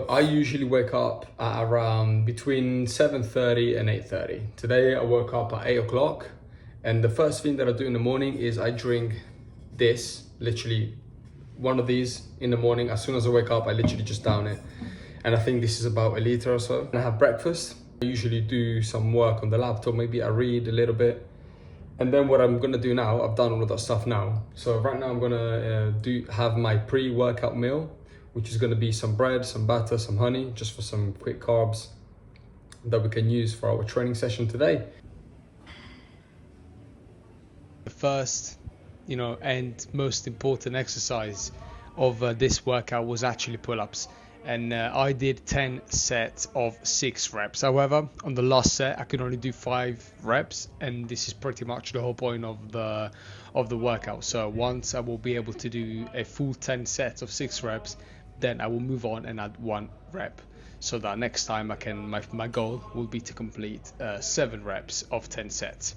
I usually wake up at around between 7:30 and 8:30. Today I woke up at 8 o'clock, and the first thing that I do in the morning is I drink this, literally one of these in the morning. As soon as I wake up, I literally just down it. And I think this is about a liter or so. And I have breakfast. I usually do some work on the laptop, maybe I read a little bit. And then what I'm gonna do now, I've done all of that stuff now. So right now I'm gonna have my pre-workout meal, which is gonna be some bread, some butter, some honey, just for some quick carbs that we can use for our training session today. The first, and most important exercise of this workout was actually pull-ups. And I did 10 sets of 6 reps. However, on the last set, I could only do 5 reps, and this is pretty much the whole point of the workout. So once I will be able to do a full 10 sets of 6 reps, then I will move on and add 1 rep. So that next time my goal will be to complete 7 reps of 10 sets.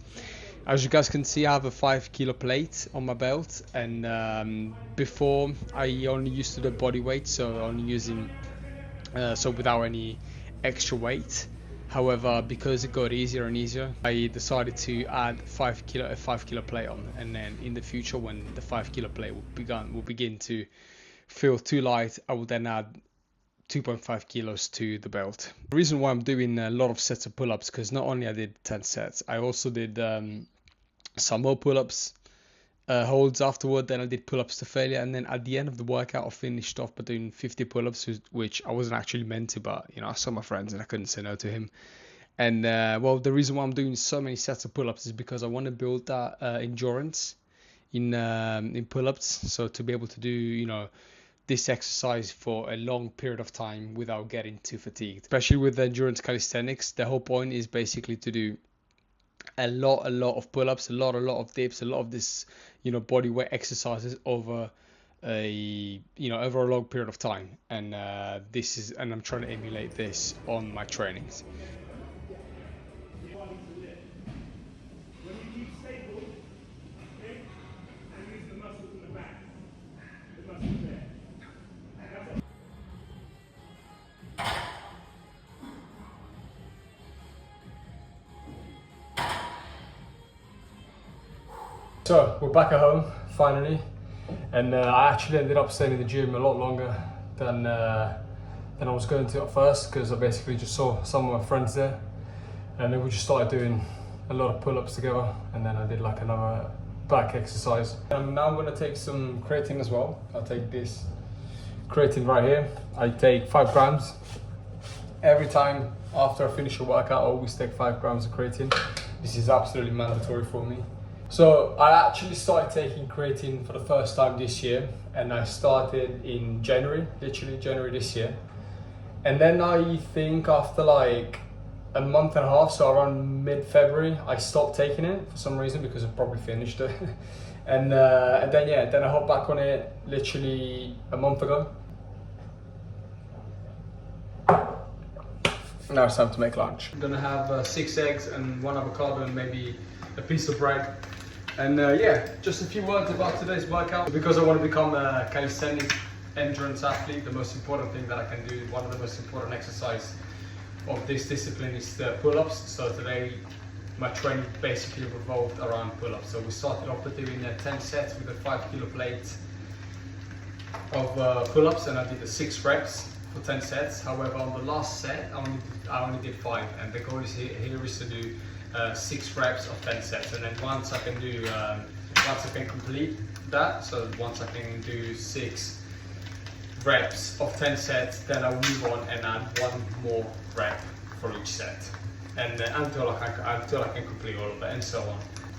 As you guys can see, I have a 5 kilo plate on my belt, and before I only used to do body weight, so only using so without any extra weight. However, because it got easier and easier, I decided to add a 5 kilo plate on, and then in the future, when the 5 kilo plate will begin to feel too light, I will then add 2.5 kilos to the belt. The reason why I'm doing a lot of sets of pull-ups, because not only I did 10 sets, I also did some more pull-ups, holds afterward, then I did pull-ups to failure, and then at the end of the workout I finished off by doing 50 pull-ups, which I wasn't actually meant to, but I saw my friends and I couldn't say no to him. And well, the reason why I'm doing so many sets of pull-ups is because I want to build that endurance in pull-ups, so to be able to do this exercise for a long period of time without getting too fatigued. Especially with endurance calisthenics, the whole point is basically to do a lot of pull-ups, a lot of dips, a lot of this body weight exercises over a over a long period of time. And I'm trying to emulate this on my trainings. So we're back at home finally, and I actually ended up staying in the gym a lot longer than I was going to at first, because I basically just saw some of my friends there, and then we just started doing a lot of pull-ups together, and then I did like another back exercise. And now I'm going to take some creatine as well. I'll take this creatine right here. I take 5 grams every time after I finish a workout. I always take 5 grams of creatine. This is absolutely mandatory for me. So I actually started taking creatine for the first time this year, and I started in January, literally January this year. And then I think after like a month and a half, so around mid-February, I stopped taking it for some reason, because I probably finished it. and then I hopped back on it literally a month ago. Now it's time to make lunch. I'm gonna have 6 eggs and 1 avocado and maybe a piece of bread. And yeah, just a few words about today's workout. Because I want to become a calisthenic endurance athlete, the most important thing that I can do, one of the most important exercises of this discipline is the pull-ups. So today my training basically revolved around pull-ups. So we started off with doing 10 sets with a 5 kilo plate of pull-ups, and I did the 6 reps for 10 sets. However, on the last set I only did 5, and the goal is here is to do 6 reps of 10 sets, and then once I can complete that, so once I can do 6 reps of 10 sets, then I'll move on and add 1 more rep for each set, and until I can complete all of it, and so on.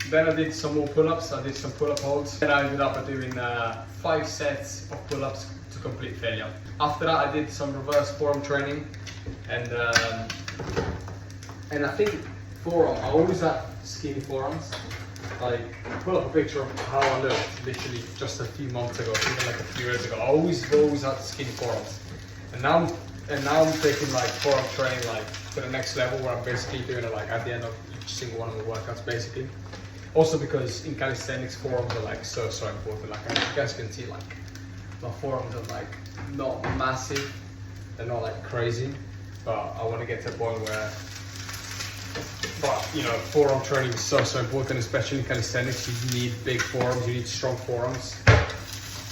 Then I did some more pull-ups. I did some pull-up holds, and I ended up doing 5 sets of pull-ups to complete failure. After that, I did some reverse forearm training, and I think forearm, I always had skinny forearms. Like, pull up a picture of how I looked literally just a few months ago, even like a few years ago. I always had skinny forearms, and now I'm taking like forearm training like to the next level, where I'm basically doing it like at the end of each single one of the workouts, basically. Also because in calisthenics, forearms are like so important. Like, you guys can see, like, my forearms are like not massive, They're not like crazy, but I want to get to a point where, but you know, forearm training is so important, especially in calisthenics. You need big forearms, you need strong forearms,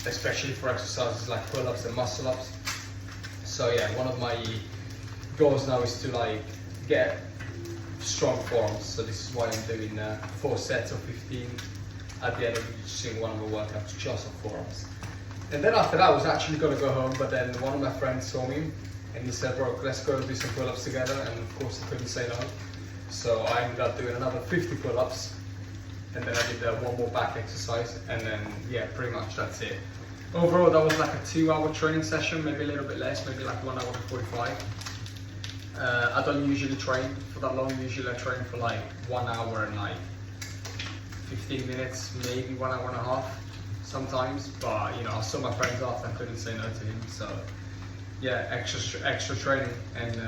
especially for exercises like pull-ups and muscle-ups. So yeah, one of my goals now is to like get strong forearms. So this is why I'm doing 4 sets of 15 at the end of each single one of the workouts, just of forearms. And then after that, I was actually going to go home, but then one of my friends saw me and he said, bro, let's go do some pull-ups together. And of course I couldn't say no. So I ended up doing another 50 pull-ups, and then I did one more back exercise, and then yeah, pretty much that's it. Overall, that was like a 2-hour training session, maybe a little bit less, maybe like 1 hour and 45. I don't usually train for that long. Usually I train for like 1 hour and like 15 minutes, maybe 1 hour and a half sometimes. But you know, I saw my friends after, I couldn't say no to him. So yeah, extra training, and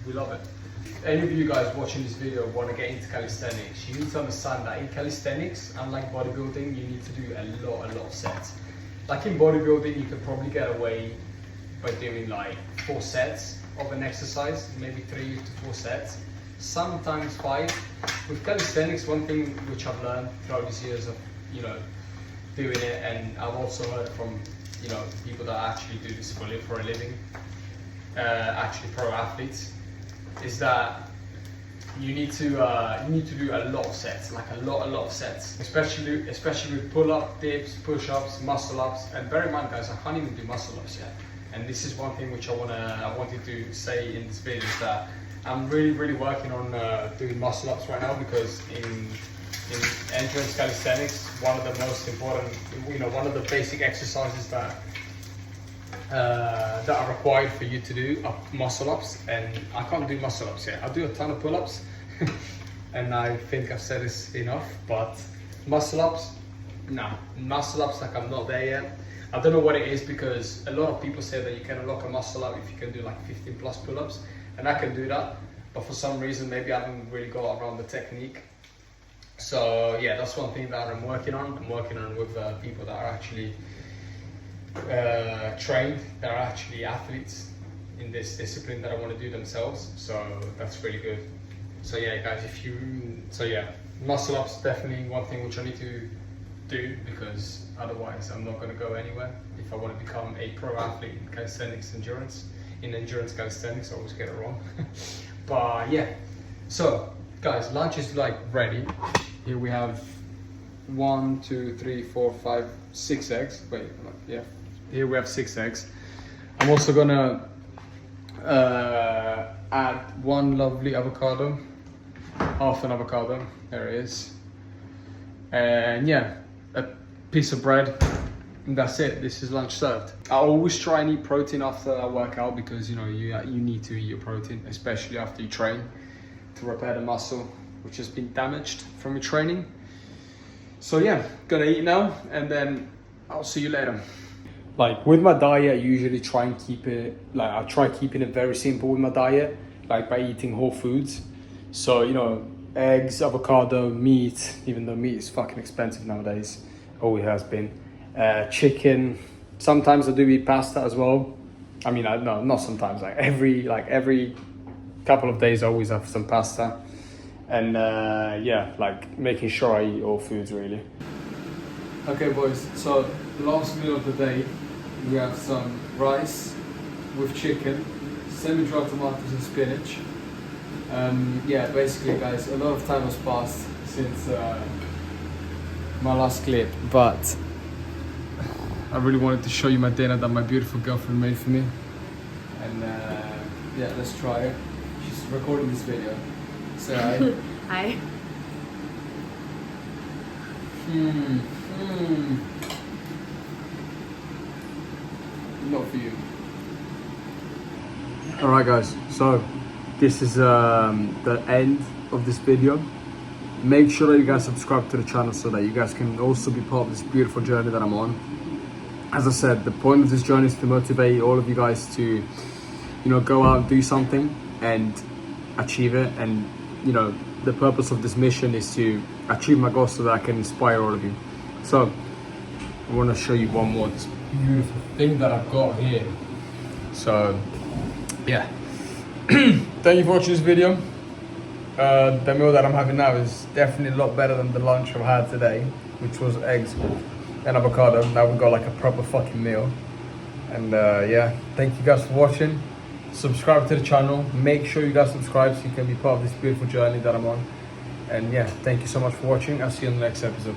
we love it. If any of you guys watching this video want to get into calisthenics, you need to understand that in calisthenics, unlike bodybuilding, you need to do a lot of sets. Like in bodybuilding, you could probably get away by doing like 4 sets of an exercise, maybe 3 to 4 sets, sometimes 5. With calisthenics, one thing which I've learned throughout these years of, you know, doing it, and I've also heard from, you know, people that actually do this for a living, actually pro athletes, is that you need to do a lot of sets, like a lot of sets, especially with pull-up, dips, push-ups, muscle-ups. And bear in mind, guys, I can't even do muscle-ups yet. And this is one thing which I wanted to say in this video, is that I'm really working on doing muscle-ups right now, because in endurance calisthenics, one of the most important, you know, one of the basic exercises that are required for you to do are muscle-ups, and I can't do muscle-ups yet. I do a ton of pull-ups, and I think I've said this enough, but muscle-ups, no. Muscle-ups, like, I'm not there yet. I don't know what it is, because a lot of people say that you can unlock a muscle-up if you can do like 15 plus pull-ups, and I can do that, but for some reason, maybe I haven't really got around the technique. So yeah, that's one thing that I'm working on. I'm working on with people that are actually trained, that are actually athletes in this discipline that I want to do themselves. So that's really good. So yeah, guys, muscle ups definitely one thing which I need to do, because otherwise I'm not going to go anywhere. If I want to become a pro athlete in calisthenics endurance calisthenics, I always get it wrong. But yeah, so guys, lunch is like ready. Here we have 1, 2, 3, 4, 5, 6 eggs. Wait, yeah. Here we have 6 eggs. I'm also gonna add 1 lovely avocado, half an avocado. There it is. And yeah, a piece of bread. And that's it. This is lunch served. I always try and eat protein after I work out, because you know you need to eat your protein, especially after you train, to repair the muscle which has been damaged from your training. So yeah, gonna eat now, and then I'll see you later. Like with my diet, I usually try and keep it, like I try keeping it very simple with my diet, like by eating whole foods. So, you know, eggs, avocado, meat, even though meat is fucking expensive nowadays, always has been. Chicken, sometimes I do eat pasta as well. I mean, no, not sometimes, like every couple of days I always have some pasta. And yeah, like making sure I eat all foods really. Okay boys, so last meal of the day, we have some rice with chicken, semi-dry tomatoes and spinach. Yeah, basically guys, a lot of time has passed since my last clip, but I really wanted to show you my dinner that my beautiful girlfriend made for me. And yeah, let's try it. She's recording this video. Say hi. Hi. Not for you. Alright guys, so this is the end of this video. Make sure that you guys subscribe to the channel so that you guys can also be part of this beautiful journey that I'm on. As I said, the point of this journey is to motivate all of you guys to, you know, go out and do something and achieve it. And you know, the purpose of this mission is to achieve my goals so that I can inspire all of you. So I want to show you one more, this beautiful thing that I've got here. So yeah. Thank you for watching this video. The meal that I'm having now is definitely a lot better than the lunch I've had today, which was eggs and avocado. Now we've got like a proper fucking meal. And yeah, thank you guys for watching. Subscribe to the channel. Make sure you guys subscribe so you can be part of this beautiful journey that I'm on. And yeah, thank you so much for watching. I'll see you in the next episode.